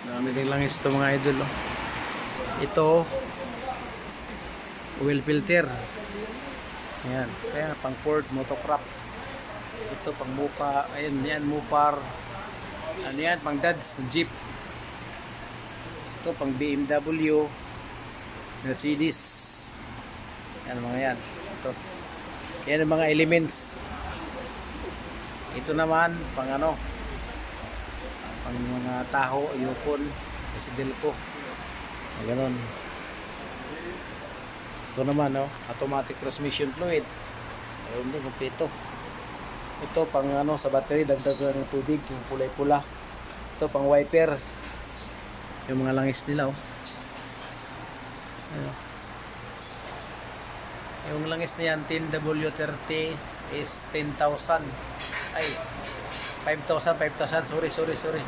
Dami din lang ito mga idol. Oh. Ito, oil filter. Ayan. Kaya pang Ford, motocrop. Ito pang Mupa. Ayan, yan, Mupar. Ano yan, pang Dads, Jeep. Ito pang BMW. Mercedes. Yan mga yan. Ito. Yan ang mga elements. Ito naman, pang ano, pang mga taho, Yukon, Delco. Ganon. Ito naman, no, automatic transmission fluid. Ayun din, kompleto. Ito pang ano, sa battery, dagdag ng tubig, yung kulay-pula. Ito pang wiper. Yung mga langis nila, oh. Ayun. Yung langis na yan, 10W30 is 10,000. Ay, 5,000, sorry.